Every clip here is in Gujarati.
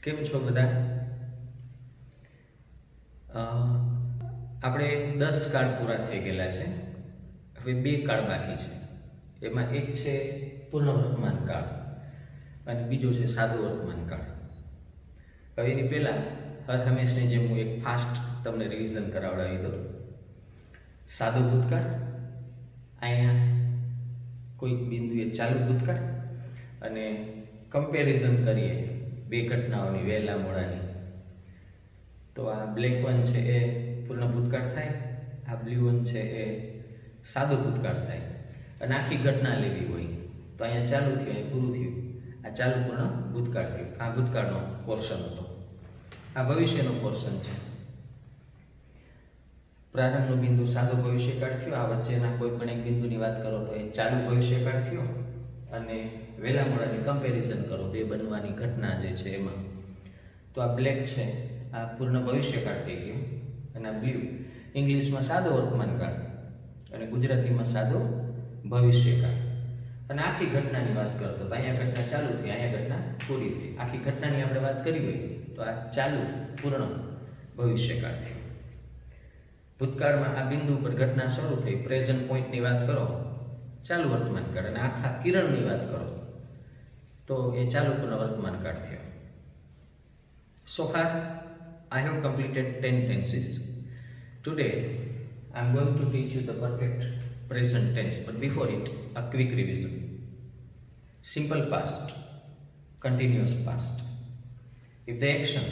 કેમ છો બધા? આપણે 10 કાર્ડ પૂરા થઈ ગયેલા છે. હવે 2 કાર્ડ બાકી છે. એમાં એક છે પૂર્ણ વર્તમાન કાળ અને બીજો છે સાદું વર્તમાન કાળ. હવે એની પહેલાં હર હંમેશની જેમ હું એક ફાસ્ટ તમને રિવિઝન કરાવડાવી દઉં. સાદો ભૂતકાળ, અહીંયા કોઈક બિંદુએ ચાલુ ભૂતકાળ અને કમ્પેરિઝન કરીએ બે ઘટનાઓની વહેલા મોડાની. તો આ બ્લેક વન છે એ પૂર્ણ ભૂતકાળ થાય, આ બ્લુ વન છે એ સાદો ભૂતકાળ થાય. અને આખી ઘટના લેવી હોય તો અહીંયા ચાલુ થયું, અહીંયા પૂરું થયું. આ ચાલુ પૂર્ણ ભૂતકાળ થયું. આ ભૂતકાળનો પોર્શન હતો. આ ભવિષ્યનો પોર્શન છે. પ્રારંભનો બિંદુ સાદો ભવિષ્યકાળ થયો. આ વચ્ચેના કોઈ પણ એક બિંદુની વાત કરો તો એ ચાલુ ભવિષ્યકાળ થયો. અને વહેલા મોડાની કમ્પેરિઝન કરો બે બનવાની ઘટના જે છે એમાં. તો આ બ્લેક છે, આ પૂર્ણ ભવિષ્યકાળ થઈ ગયો. અને આ બ્લુ ઇંગ્લિશમાં સાદો વર્તમાનકાળ અને ગુજરાતીમાં સાદો ભવિષ્યકાળ. અને આખી ઘટનાની વાત કરતો તો અહીંયા ઘટના ચાલુ થઈ, અહીંયા ઘટના પૂરી થઈ. આખી ઘટનાની આપણે વાત કરી હોય તો આ ચાલુ પૂર્ણ ભવિષ્યકાળ થઈ. ભૂતકાળમાં આ બિંદુ પર ઘટના શરૂ થઈ, પ્રેઝન્ટ પોઈન્ટની વાત કરો ચાલુ વર્તમાનકાળ, અને આખા કિરણની વાત કરો તો એ ચાલુ પૂર્ણ વર્તમાનકાળ થયો. So far I have completed 10 tenses. Today I am going to teach you the perfect present tense, but before it a quick revision. Simple past, continuous past. If the action,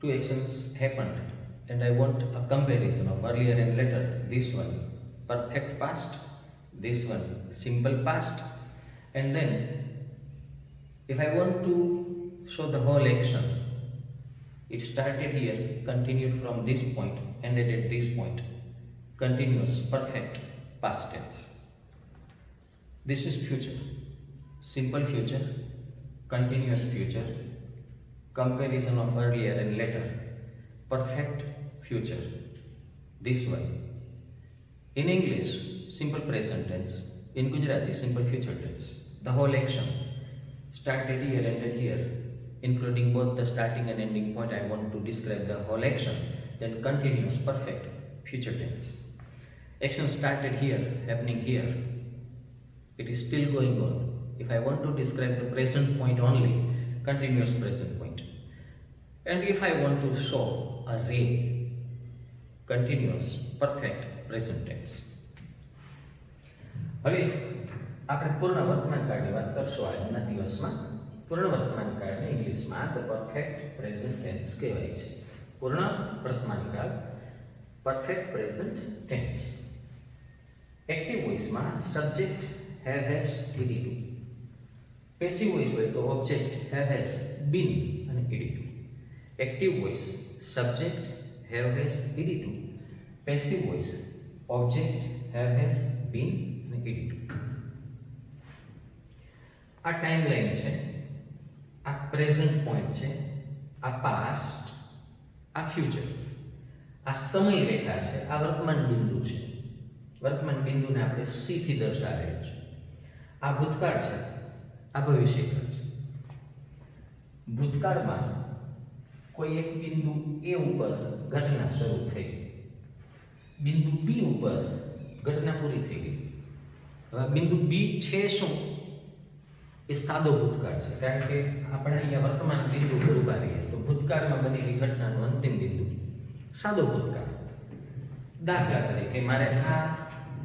two actions happened and I want a comparison of earlier and later, this one perfect past, this one simple past, and then if I want to show the whole action, it started here, continued from this point, ended at this point. Continuous, perfect, past tense. This is future. Simple future, continuous future, comparison of earlier and later, perfect future. This one. In English, simple present tense. In Gujarati, simple future tense. The whole action started here, ended here, including both the starting and ending point. I want to describe the whole action. Then continuous, perfect, future tense. Action started here, happening here. It is still going on. If I want to describe the present point only, continuous present point. And if I want to show a ray, continuous, perfect, present tense. હવે આપણે પૂર્ણ વર્તમાનકાળની વાત કરશું આજના દિવસમાં. પૂર્ણ વર્તમાનકાળને ઇંગ્લિશમાં ધ પરફેક્ટ પ્રેઝન્ટ ટેન્સ કહેવાય છે. પૂર્ણ વર્તમાનકાળ, પરફેક્ટ પ્રેઝન્ટ ટેન્સ. એક્ટિવ વોઇસમાં subject have has ED two. Passive voice હોય તો ઓબ્જેક્ટ હેવ હેઝ બીન અને ED two. Active voice subject have has ED two. Passive voice object have has been અને ઈડીટુ. આ ટાઈમલાઈન છે, આ પ્રેઝન્ટ પોઈન્ટ છે, આ પાસ્ટ, આ ફ્યુચર. આ સમય રેખા છે, આ વર્તમાન બિંદુ છે. વર્તમાન બિંદુને આપણે સી થી દર્શાવેલ છે. આ ભૂતકાળ છે, આ ભવિષ્યકાળ છે. ભૂતકાળમાં કોઈ એક બિંદુ એ ઉપર ઘટના શરૂ થઈ, બિંદુ બી ઉપર ઘટના પૂરી થઈ ગઈ. હવે બિંદુ બી છે શું? એ સાદો ભૂતકાળ છે, કારણ કે આપણે અહીંયા વર્તમાન બિંદુ પર ઉભા રહીએ તો ભૂતકાળમાં બનેલી ઘટનાનું અંતિમ બિંદુ સાદો ભૂતકાળ. દાખલા તરીકે મારે આ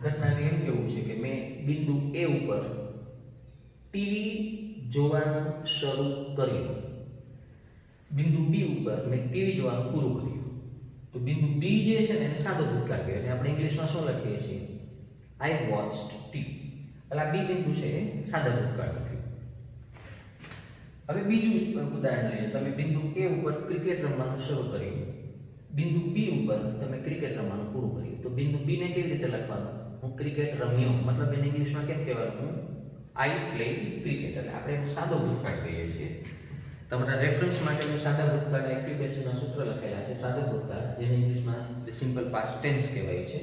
ઘટનાને એમ કેવું છે કે મેં બિંદુ એ ઉપર ટીવી જોવાનું શરૂ કર્યું, બિંદુ બી ઉપર મેં ટીવી જોવાનું પૂરું કર્યું. તો બિંદુ બી જે છે ને એને સાદો ભૂતકાળ કહેવાય. આપણે ઇંગ્લિશમાં શું લખીએ છીએ? આઈ વોચ્ડ ટીવી. એટલે આ બી બિંદુ છે એ સાદા ભૂતકાળ થયું. હવે બીજું ઉદાહરણ લઈએ. તમે બિંદુ એ ઉપર ક્રિકેટ રમવાનું શરૂ કર્યું, બિંદુ બી ઉપર તમે ક્રિકેટ રમવાનું પૂરું કર્યું. તો બિંદુ બી ને કેવી રીતે લખવાનું? હું ક્રિકેટ રમ્યો, મતલબ એને ઇંગ્લિશમાં કેમ કહેવાનું? હું આઈ પ્લેડ ક્રિકેટ. એટલે આપણે એને સાદો ભૂતકાળ કહીએ છીએ. તમારા રેફરન્સ માટે મેં સાદા ભૂતકાળ એક્ટિવ પેસિવના સૂત્ર લખેલા છે. સાદો ભૂતકાળ જેને ઇંગ્લિશમાં સિમ્પલ પાસ્ટ ટેન્સ કહેવાય છે.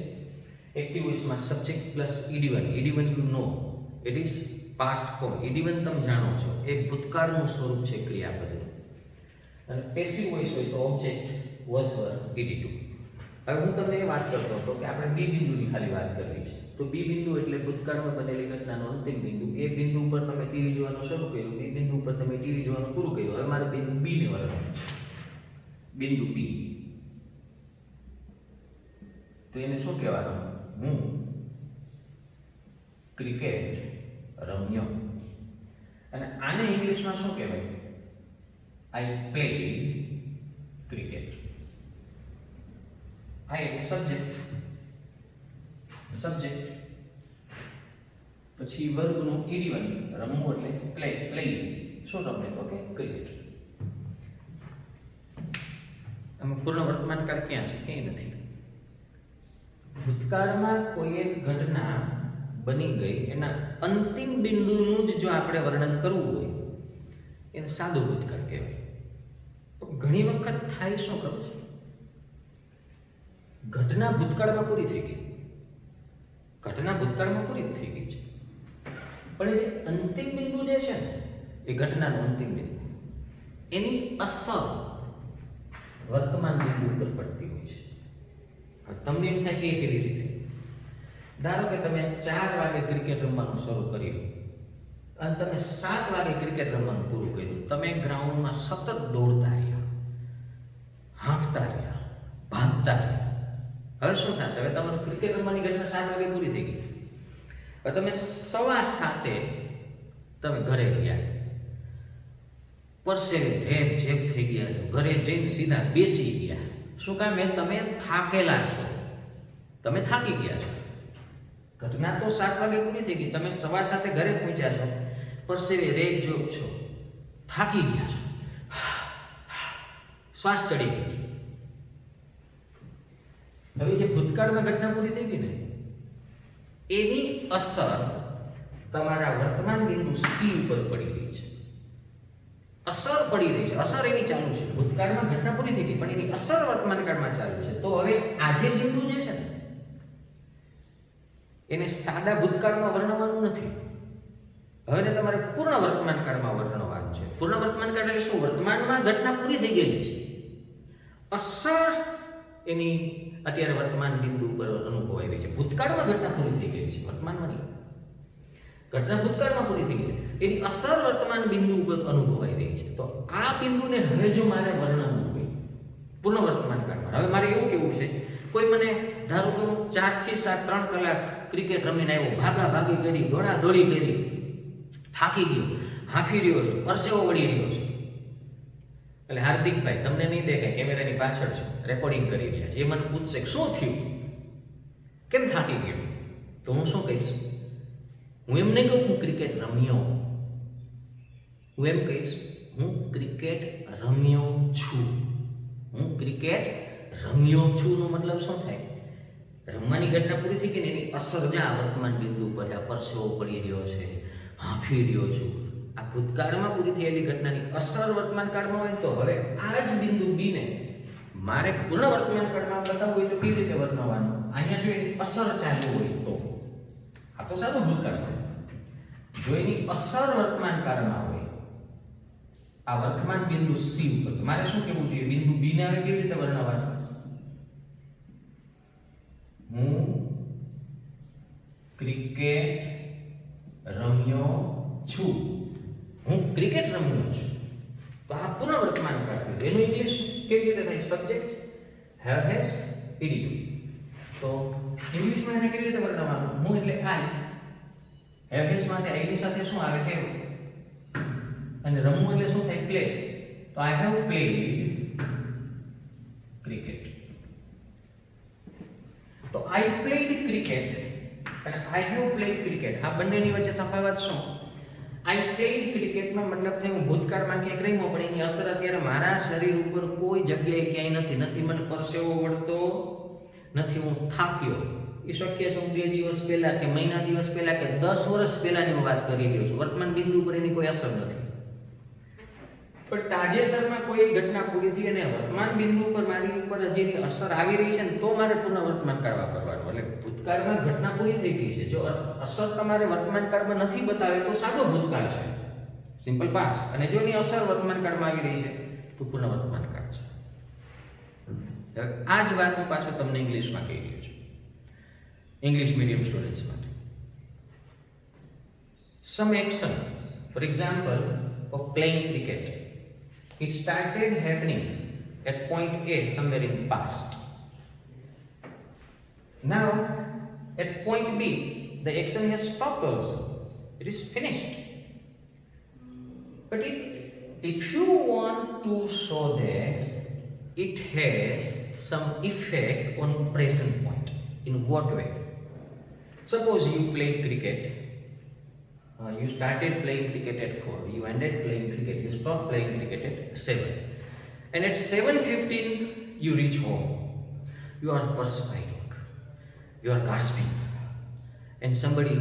એક્ટિવ વોઇસમાં સબ્જેક્ટ પ્લસ ઈડી1. ઈડી1 you know, it is past form. ઈડી1 તમે જાણો છો, એ ભૂતકાળનું સ્વરૂપ છે ક્રિયાપદનું. અને પેસિવ વોઇસ હોય તો ઓબ્જેક્ટ વોઝ વર ED2. હવે હું તમને એ વાત કરતો હતો કે આપણે બી બિંદુની ખાલી વાત કરવી છે. તો બી બિંદુ એટલે ભૂતકાળમાં બનેલી ઘટનાનો અંતિમ બિંદુ. એ બિંદુ ઉપર તમે ટીવી જોવાનું શરૂ કર્યું, બી બિંદુ ઉપર તમે ટીવી જોવાનું પૂરું કર્યું. હવે મારે બિંદુ બી ને વર્ણવવાનું છે. બિંદુ બી, તો એને શું કહેવાનું? હું ક્રિકેટ રમ્યો. અને આને ઇંગ્લિશમાં શું કહેવાય? આઈ પ્લેડ ક્રિકેટ. આઈ એટલે સબ્જેક્ટ, પછી વર્બનું ED1, રમવું એટલે પ્લે. શું રમે? તો કે ક્રિકેટ. આમાં પૂર્ણ વર્તમાન કાળ ક્યાં છે? ક્યાંય નથી. ભૂતકાળમાં કોઈ એક ઘટના બની ગઈ, એના અંતિમ બિંદુનું જ જો આપણે વર્ણન કરવું હોય એને સાદું ભૂતકાળ કહેવાય. ઘણી વખત થાય શું ખબર છે? ઘટના ભૂતકાળમાં પૂરી થઈ ગઈ, પણ એ જે અંતિમ બિંદુ જે છે ને, એ ઘટનાનું અંતિમ બિંદુ, એની અસર વર્તમાન બિંદુ ઉપર પડતી હોય છે. તમને એમ થાય કે એ કેવી રીતે? ધારો કે તમે 4 વાગે ક્રિકેટ રમવાનું શરૂ કર્યું અને તમે 7 વાગે ક્રિકેટ રમવાનું પૂરું કર્યું. તમે ગ્રાઉન્ડમાં સતત દોડતા રહ્યા, હાંફતા રહ્યા, ભાગતા રહ્યા. હવે શું થશે? હવે તમારું ક્રિકેટ રમવાની ઘટના 7 વાગે પૂરી થઈ ગઈ. હવે તમે 7:15 તમે ઘરે ગયા, પરસેવે રેબ જેબ થઈ ગયા છો, ઘરે જઈને સીધા બેસી ગયા. શું કામ? તમે થાકેલા છો, તમે થાકી ગયા છો. ઘટના તો 7 વાગે પૂરી થઈ ગઈ, તમે 7:15 ઘરે પહોંચ્યા છો, પરસેવે રેબ જોબ છો, થાકી ગયા છો, શ્વાસ ચડી ગયો. હવે જે ભૂતકાળમાં ઘટના પૂરી થઈ ગઈ ને, એની અસર તમારા વર્તમાન બિંદુ સી ઉપર પડી રહી છે. અસર એની ચાલુ છે. ભૂતકાળમાં ઘટના પૂરી થઈ ગઈ, પણ એની અસર વર્તમાન કાળમાં ચાલુ છે. તો હવે આજે બિંદુ જે છે ને, એને સાદા ભૂતકાળમાં વર્ણવવાનું નથી. હવે તમારે પૂર્ણ વર્તમાન કાળમાં વર્ણવવાનું છે. પૂર્ણ વર્તમાન કાળ એટલે શું? વર્તમાનમાં ઘટના પૂરી થઈ ગયેલી છે, અસર એની અત્યારે વર્તમાન બિંદુ પર અનુભવાઈ રહી છે. ભૂતકાળમાં ઘટના પૂરી થઈ ગયેલી છે, વર્તમાનમાં નહીં. ઘટના ભૂતકાળમાં પૂરી થઈ ગઈ, એની અસર વર્તમાન બિંદુ ઉપર અનુભવાઈ રહી છે. તો આ બિંદુને હવે જો મારે વર્ણવવું હોય પૂર્ણ વર્તમાન કાળમાં, હવે મારે એવું કેવું છે, કોઈ મને ધારો કે 4 થી 7 3 કલાક ક્રિકેટ રમીને આવ્યો, ભાગી કરી, દોડી કરી, થાકી ગયો, હાંફી રહ્યો છે, પરસેવો વળી રહ્યો છે. એટલે હાર્દિકભાઈ તમને નહીં દેખાય, કેમેરાની પાછળ છે, રેકોર્ડિંગ કરી રહ્યા છે. એ મને પૂછશે શું થયું, કેમ થાકી ગયો? તો હું શું કહીશ? હું એમ નહીં કહું હું ક્રિકેટ રમ્યો, હું એમ કહીશ હું ક્રિકેટ રમ્યો છું. નો મતલબ શું થાય? રમવાની ઘટના પૂરી થઈ ગઈ ને, એની અસર જ્યાં વર્તમાન બિંદુ પર આ પરસેવો પડી રહ્યો છે, હાંફી રહ્યો છું, આ ભૂતકાળમાં પૂરી થયેલી ઘટનાની અસર વર્તમાન કાળમાં હોય. તો હવે આ જ બિંદુ બી ને મારે પૂર્ણ વર્તમાન કાળમાં બતાવવું હોય તો કેવી રીતે વર્તવવાનું? અહીંયા જો એની અસર ચાલુ હોય તો, આ તો સાદું ભૂતકાળ. જો એની અસર વર્તમાન કાળમાં હોય, આ વર્તમાન બિંદુ સી ઉપર, મારે શું કહેવું જોઈએ? બિંદુ બી ને હવે કેવી રીતે વર્ણવવાનું? હું ક્રિકેટ રમ્યો છું. તો આ પૂર્ણ વર્તમાન કાળ. એનું ઇંગ્લિશ કેવી રીતે થાય? Subject have has ED2. તો ઇંગ્લિશમાં એને કેવી રીતે વર્ણવવાનું? હું એટલે આઈ, હેવ હેઝ માંથી આઈ ની સાથે શું આવે? હેવ. અને રમવું એટલે શું થાય? પ્લે. તો આઈ હેવ પ્લેડ ક્રિકેટ. તો આઈ પ્લેડ ક્રિકેટ અને આઈ હેવ પ્લેડ ક્રિકેટ, આ બંનેની વચ્ચે તફાવત શું? આઈ પ્લેડ ક્રિકેટનો મતલબ થાય હું ભૂતકાળમાં ક્યાંક રમ્યો, પણ એની અસર અત્યારે મારા શરીર ઉપર કોઈ જગ્યાએ ક્યાંય નથી. મને પરસેવો વળતો નથી, હું થાક્યો. એ શક્ય છે હું 2 દિવસ પહેલા કે મહિના દિવસ પહેલા કે 10 વર્ષ પહેલાની હું વાત કરી રહ્યો છું. વર્તમાન બિંદુ પર એની કોઈ અસર નથી. પણ તાજેતરમાં કોઈ ઘટના પૂરી થઈ અને વર્તમાન બિંદુ પર મારી ઉપર હજી અસર આવી રહી છે ને, તો મારે પુનઃ વર્તમાન કાળ વાપરવાનું. એટલે ભૂતકાળમાં ઘટના પૂરી થઈ ગઈ છે, જો અસર તમારે વર્તમાન કાળમાં નથી બતાવે તો સાદો ભૂતકાળ છે, સિમ્પલ પાસ્ટ. અને જો એની અસર વર્તમાન કાળમાં આવી રહી છે તો પૂર્ણ વર્તમાન કાળ છે. હવે આ જ વાત હું પાછો તમને ઇંગ્લિશમાં કહી રહ્યો છું, ઇંગ્લિશ મીડિયમ સ્ટુડન્ટ્સ માટે. Some action, for example, of playing cricket, it started happening at point A somewhere in past. Now, at point B, the action has stopped also. It is finished. But if you want to show that it has some effect on present point, in what way? Suppose you played cricket. You started playing cricket at 4, you ended playing cricket, you stopped playing cricket at 7. And at 7:15, you reach home. You are perspiring, you are gasping, and somebody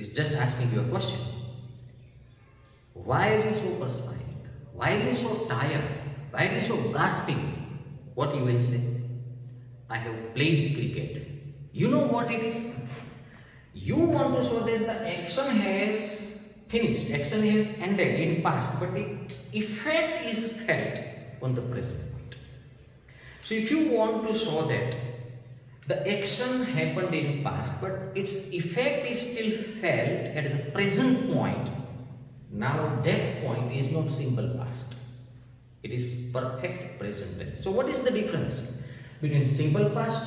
is just asking you a question. Why are you so perspiring? Why are you so tired? Why are you so gasping? What you will say? I have played cricket. You know what it is? You want to show that the action has finished, action has ended in past, but its effect is felt on the present point. So if you want to show that the action happened in past, but its effect is still felt at the present point, now that point is not simple past. It is perfect present tense. So what is the difference between simple past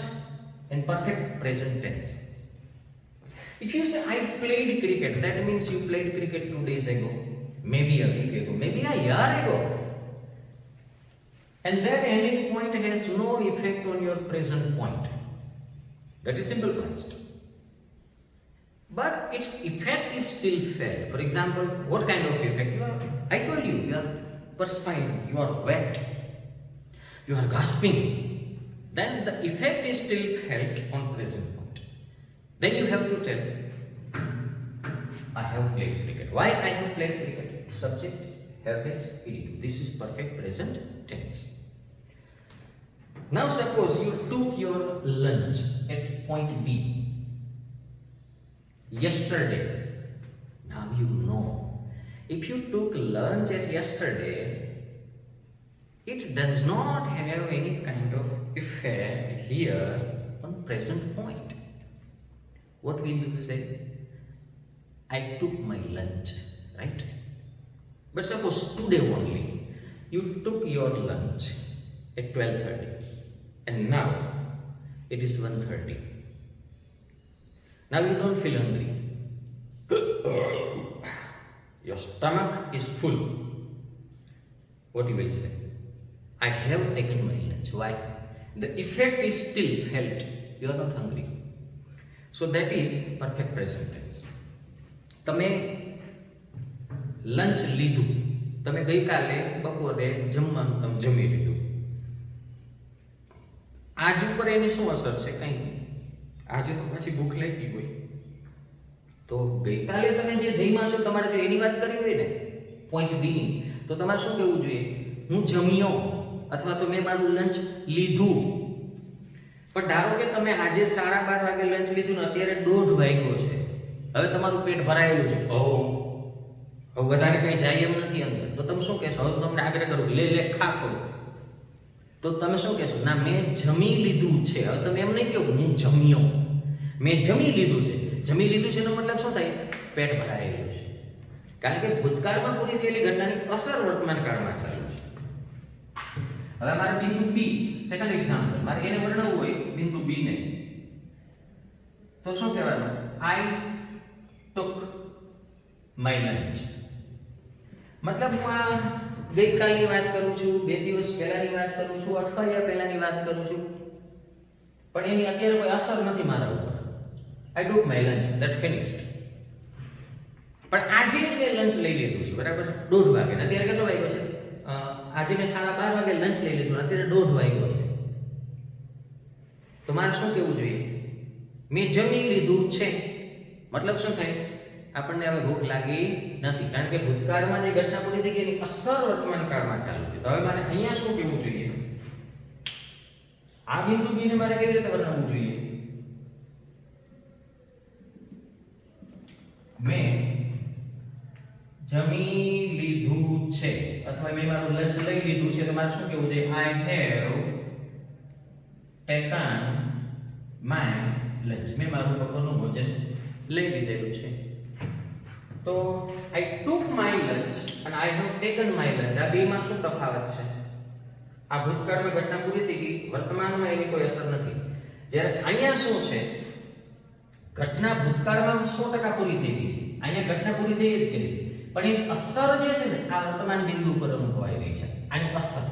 and perfect present tense? If you say I played cricket, that means you played cricket 2 days ago, maybe a week ago, maybe a year ago. And that ending point has no effect on your present point. That is simple past. But its effect is still felt. For example, what kind of effect? I told you, you are perspiring, you are wet, you are gasping. Then the effect is still felt on present point. Then you have to tell, I have played cricket. Why I have played cricket? Subject, have has, ed. This is perfect present tense. Now suppose you took your lunch at point B yesterday. Now you know, if you took lunch at yesterday, it does not have any kind of effect here on present point. What will you say? I took my lunch, right? But suppose today only you took your lunch at 12:30 and now it is 1:30. Now you don't feel hungry. Your stomach is full. What you will say? I have taken my lunch. Why? The effect is still felt. You are not hungry. So that is perfect present tense. તમે લંચ લીધું, તમે ગઈકાલે બપોરે જમવાનું તમે જમી લીધું. આજ ઉપર એની શું અસર છે? કંઈ નહીં. આજે તો પાછી ભૂખ લાગી હોય તો ગઈકાલે તમે જે જમ્યા છો, તમારે જો એની વાત કરવી હોય ને પોઈન્ટ બી ની, તો તમારે શું કહેવું જોઈએ? હું જમ્યો અથવા તો મેં મારું લંચ લીધું. પણ ધારો કે તમે આજે 12:30 વાગે લંચ લીધું ને અત્યારે 1:30 વાગ્યો છે, હવે તમારું પેટ ભરાયેલું છે, હવે વધારે કંઈ જાય એમ નથી અંદર, તો તમે શું કહેશો? હવે તમને આગ્રહ કરું, લે ખા થોડું, તો તમે શું કહેશો? ના, મેં જમી લીધું છે. હવે તમે એમ નહીં કહો હું જમ્યો, મેં જમી લીધું છે. જમી લીધું છે એનો મતલબ શું થાય? પેટ ભરાયેલું છે. કારણ કે ભૂતકાળમાં પૂરી થયેલી ઘટનાની અસર વર્તમાન કાળમાં ચાલુ છે. હવે મારે બિંદુ બી, સેકન્ડ એક્ઝામ્પલ, મારે એને વર્ણવવું હોય બિંદુ બી ને, તો શું કહેવાનું? આઈ ટુક માય લંચ. મતલબ હું આ ગઈકાલની વાત કરું છું, 2 દિવસ પહેલાની વાત કરું છું, અઠવાડિયા પહેલાની વાત કરું છું, પણ એની અત્યારે કોઈ અસર નથી મારા ઉપર. આઈ ટુક માય લંચ, ધેટ ફિનિશ્ડ. પણ આજે જ મેં લંચ લઈ લીધું છે, બરાબર? 1:30 વાગે. અત્યારે કેટલો વાગ્યો છે? આજે મેં 12:30 વાગે લંચ લઈ લીધું, અત્યારે 1:30 વાગ્યો છે. તો મારે શું કહેવું જોઈએ? મેં જમી લીધું છે. મતલબ શું થાય? આપણને હવે ભૂખ લાગી નથી, કારણ કે ભૂતકાળમાં જે ઘટના પૂરી થઈ ગઈ એની અસર વર્તમાન કાળમાં ચાલુ છે. તો હવે મારે અહીંયા શું કહેવું જોઈએ? આ બિંદુ બી ને મારે કેવી રીતે વર્ણવવું જોઈએ? મેં જમી લીધું છે અથવા મેં મારું લંચ લઈ લીધું છે તો મારે શું કહેવું છે? I have taken my lunch. મેં મારું બપોરનું ભોજન લઈ લીધેલું છે. તો આઈ ટુક માય લંચ અને I have taken my lunch, આ બેમાં શું તફાવત છે? આ ભૂતકાળમાં ઘટના પૂરી થઈ ગઈ, વર્તમાનમાં એની કોઈ અસર નથી. જ્યારે અહીંયા શું છે? ઘટના ભૂતકાળમાં 100% પૂરી થઈ ગઈ છે, અહીંયા ઘટના પૂરી થઈ જ ગઈ છે, પણ એની અસર જે છે ને આ વર્તમાન બિંદુ પર અનુભવાઈ રહી છે. આની અસર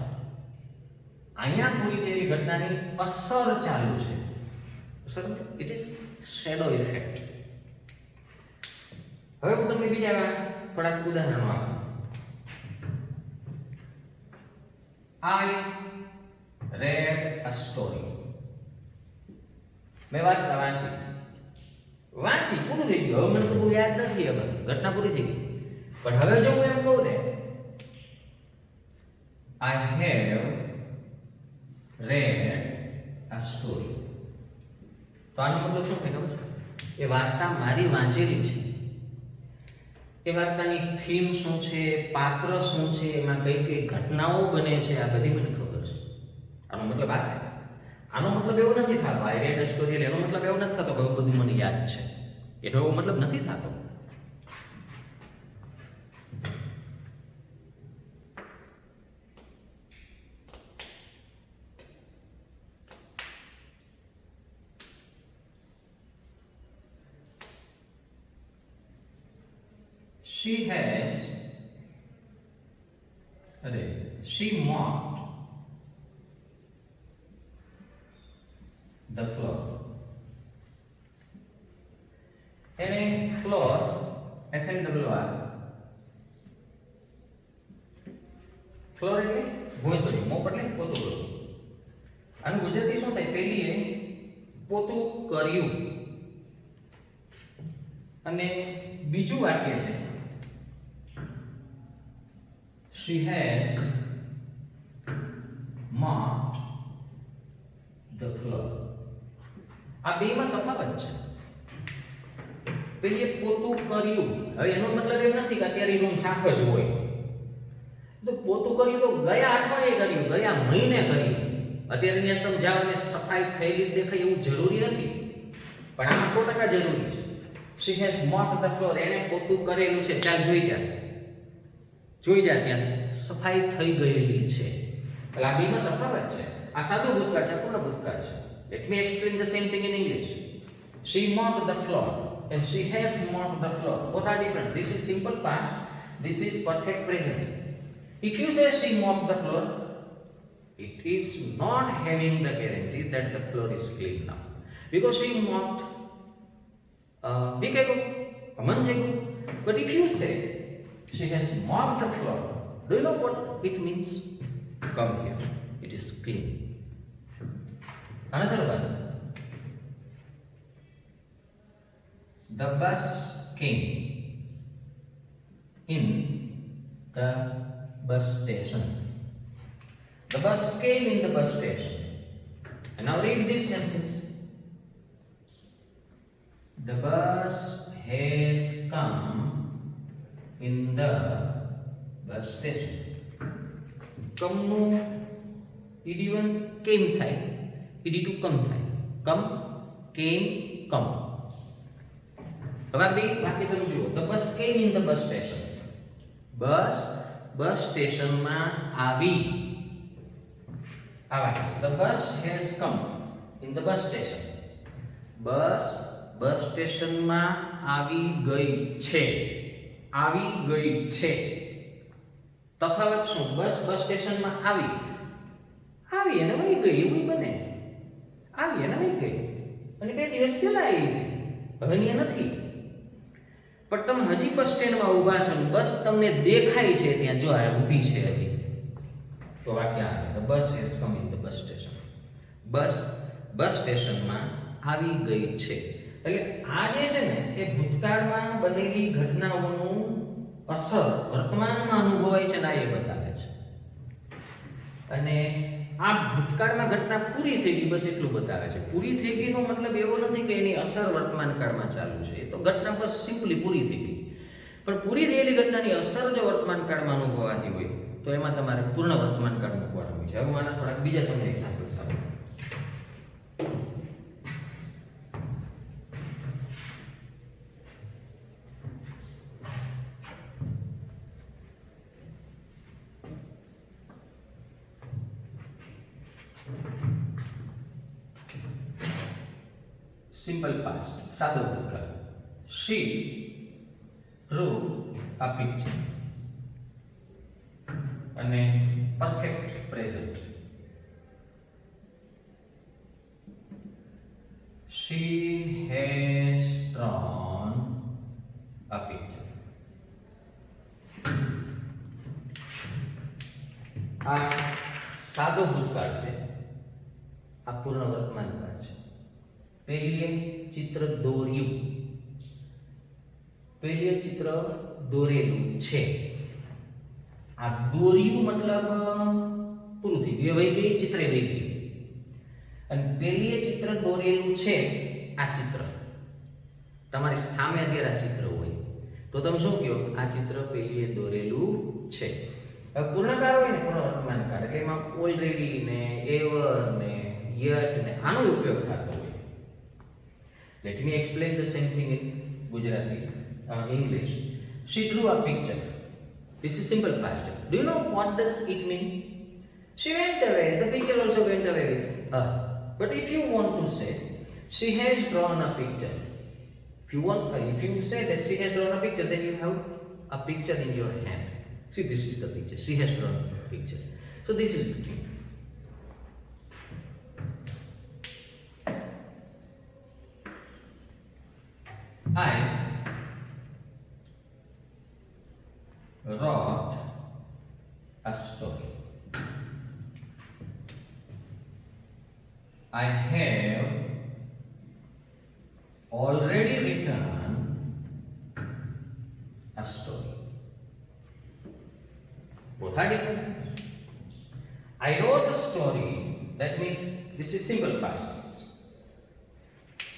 અહીંયા પૂરી થયેલી ઘટનાની અસર ચાલુ છે. અસર ઇટ ઇઝ શેડો ઇફેક્ટ. હવે હું તમને બીજા થોડાક ઉદાહરણો આપું. I read a story. મેં વાર્તા વાંચી પૂરું થઈ ગયું. હવે મને તો પૂરું યાદ નથી, હવે ઘટના પૂરી થઈ ગઈ. પણ હવે જો હું એમ કહું ને I have read a story, તો આનો મતલબ શું થાય ખબર છે? એ વાર્તા મારી વાંચેલી છે. એ વાર્તાની થીમ શું છે, પાત્ર શું છે, એમાં કઈ કઈ ઘટનાઓ બને છે, આ બધી મને ખબર છે. આનો મતલબ આ થાય. આનો મતલબ એવો નથી થતો આઈ રેડ અ સ્ટોરી, એનો મતલબ એવો નથી થતો કે બધું મને યાદ છે. એનો એવો મતલબ નથી થતો. She mopped the floor. એને ફ્લોર FLOR, ફ્લોર એટલે ભોંયતળિયું, મોપ એટલે પોતું કર્યું. આનું ગુજરાતી શું થાય? પેલી એ પોતું કર્યું અને બીજું વાક્ય છે she has mopped the floor. આ બેમાં તફાવત છે. પેલી પોતું કર્યું, હવે એનો મતલબ એમ નથી કે અત્યારે રૂમ સાફ જ હોય. તો પોતું કર્યું તો ગયા અઠવાડિયે કર્યું, ગયા મહિને કર્યું. અત્યારે ત્યાં તમે જાઓ અને સફાઈ થયેલી દેખાય એવું જરૂરી નથી, પણ આમાં 100% જરૂરી છે. she has mopped the floor, એને પોતું કરેલું છે. ચાલ જોઈ જા ત્યાં સફાઈ થઈ ગયેલી છે. એટલે આ બેમાં તફાવત છે. આ સાદું ભૂતકાળ છે, પૂર્ણ ભૂતકાળ છે. Let me explain the same thing in English. She mopped the floor and she has mopped the floor. Both are different. This is simple past, this is perfect present. If you say she mopped the floor, it is not having the guarantee that the floor is clean now, because she mopped week ago, a month ago. But if you say she has mopped the floor, do you know what it means? Come here, it is clean. Another one. The bus came in the bus station. The bus came in the bus station. And now read this sentence. The bus has come in the bus station. Come નું ed1 came થાય, ed2 come થાય. Come, came, come. હવે બે વાક્ય તમે જુઓ. The bus came in the bus station. બસ સ્ટેશનમાં આવી. આ વાક્ય. The bus has come in the bus station. બસ સ્ટેશનમાં આવી ગઈ છે. આવી ગઈ છે. તફાવત શું? બસ સ્ટેશનમાં આવી અને વહી ગઈ એવું બને. આવી અને વહી ગઈ અને 2 દિવસ પહેલા આવી, હવે અહીંયા નથી. પણ તમે હજી બસ સ્ટેન્ડમાં ઊભા છો, બસ તમને દેખાય છે ત્યાં, જો આ ઊભી છે હજી, તો વાક્ય આવે the bus has come in the bus station. બસ સ્ટેશનમાં આવી ગઈ છે. એટલે આ જે છે ને એ ભૂતકાળમાં બનેલી ઘટનાઓનું અસર વર્તમાનમાં અનુભવાય છે ને એ બતાવે છે. અને આ ભૂતકાળમાં ઘટના પૂરી થઈ ગઈ બસ એટલું બતાવે છે. પૂરી થઈ ગઈનો મતલબ એવો નથી કે એની અસર વર્તમાન કાળમાં ચાલુ છે. એ તો ઘટના બસ સિમ્પલી પૂરી થઈ ગઈ. પણ પૂરી થયેલી ઘટનાની અસર જો વર્તમાન કાળમાં અનુભવાતી હોય તો એમાં તમારે પૂર્ણ વર્તમાન કાળ મૂકવાનું હોય છે. હવે હું આના થોડાક બીજા તમને એક્ઝામ્પલ્સ આપું. સિમ્પલ પાસ્ટ, સાદો ભૂતકાળ. She drew a picture. અને perfect present. She has drawn a picture. આ સાદો ભૂતકાળ છે, આ પૂર્ણ વર્તમાન કાળ છે. પહેલીએ ચિત્ર દોર્યું, પહેલીએ ચિત્ર દોરેલું છે. આ દોર્યું મતલબ પૂરું થઈ ગયું, વહી ગઈ, ચિત્રે વહી ગયું. અને પહેલીએ ચિત્ર દોરેલું છે, આ ચિત્ર તમારી સામે અત્યારે આ ચિત્ર હોય તો તમે શું કહો? આ ચિત્ર પહેલીએ દોરેલું છે. હવે પૂર્ણકાળ હોય ને, પૂર્ણ વર્તમાન કાળ, એટલે એમાં ઓલરેડી ને એવર ને યટ ને આનો ઉપયોગ થતો હોય. Let me explain the same thing in Gujarati, English. She drew a picture. This is simple past. Do you know what does it mean? She went away. The picture also went away with her. But if you want to say she has drawn a picture, if you say that she has drawn a picture, then you have a picture in your hand. See, this is the picture. She has drawn a picture. So this is the thing. I wrote a story. I have already written a story. Both are different. I wrote a story. That means this is simple past tense.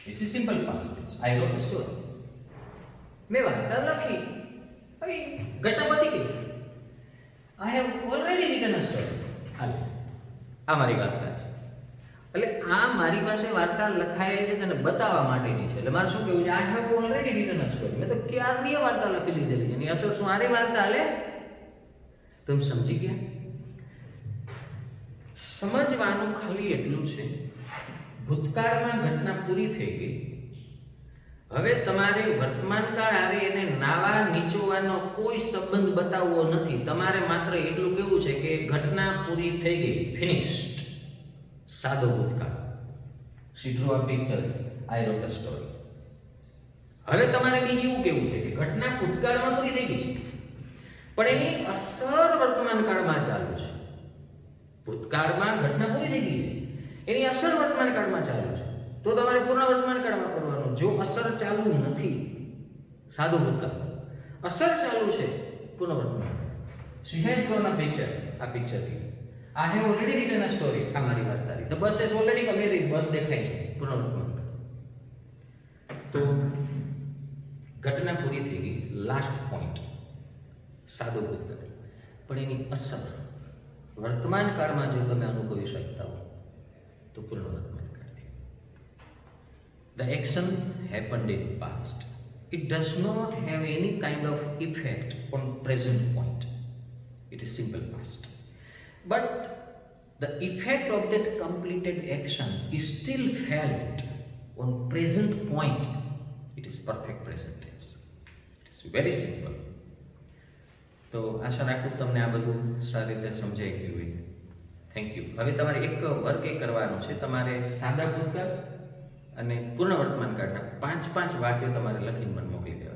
This is simple past tense. I wrote a story. મેં વાર્તા લખી, હવે ઘટના પતી ગઈ. I have already written a story. હાલો, આ મારી વાર્તા છે. એટલે આ મારી પાસે વાર્તા લખાયેલી છે તેને બતાવવા માટેની છે. એટલે મારે શું કહેવું છે? I have already written a story. મેં તો ક્યારની વાર્તા લખી લીધેલી છે. એની અસર શું આની વાર્તા હાલે? તમે સમજી ગયા? સમજવાનું ખાલી એટલું છે, ભૂતકાળમાં ઘટના પૂરી થઈ ગઈ, હવે તમારે વર્તમાન કાળ આવે એને નાવા નીચોવાનો કોઈ સંબંધ બતાવવો નથી. તમારે માત્ર એટલું કહેવું છે કે ઘટના પૂરી થઈ ગઈ, ફિનિશ્ડ. સાદો ભૂતકાળ. She drew a picture, I wrote a story. હવે તમારે બીજું એવું કહેવું છે કે ઘટના ભૂતકાળમાં પૂરી થઈ ગઈ છે, પણ એની અસર વર્તમાન કાળમાં ચાલુ છે. ભૂતકાળમાં ઘટના પૂરી થઈ ગઈ છે, એની અસર વર્તમાન કાળમાં ચાલુ છે, તો તમારે પૂર્ણ વર્તમાન કાળમાં કરવાનું. જો અસર ચાલુ નથી, સાદું ભૂતકાળ, અસર ચાલુ છે, પૂર્ણ વર્તમાન. She has drawn a picture, આ પિક્ચર થી. I have already written a story, આ મારી વાર્તા હતી. The bus has already come here, બસ દેખાય છે, પૂર્ણ વર્તમાન. તો ઘટના પૂરી થઈ ગઈ, લાસ્ટ પોઈન્ટ, સાદું ભૂતકાળ. પણ એની અસર વર્તમાન કાળમાં જો તમે અનુભવી શકતા હો તો પૂર્ણ વર્તમાન. The action happened in past. It does not have any kind of effect on present point. It is simple past. But the effect of that completed action is still felt on present point. It is perfect present tense. It is very simple. તો આશા રાખું તમને આ બધું સારી રીતે સમજાઈ ગયું હોય. Thank you. હવે તમારે એક વર્ક એ કરવાનું છે, તમારે સાદા ભૂતકાળ અને પૂર્ણ વર્તમાન કાળના 5 વાક્યો તમારે લખીને મને મોકલી દે.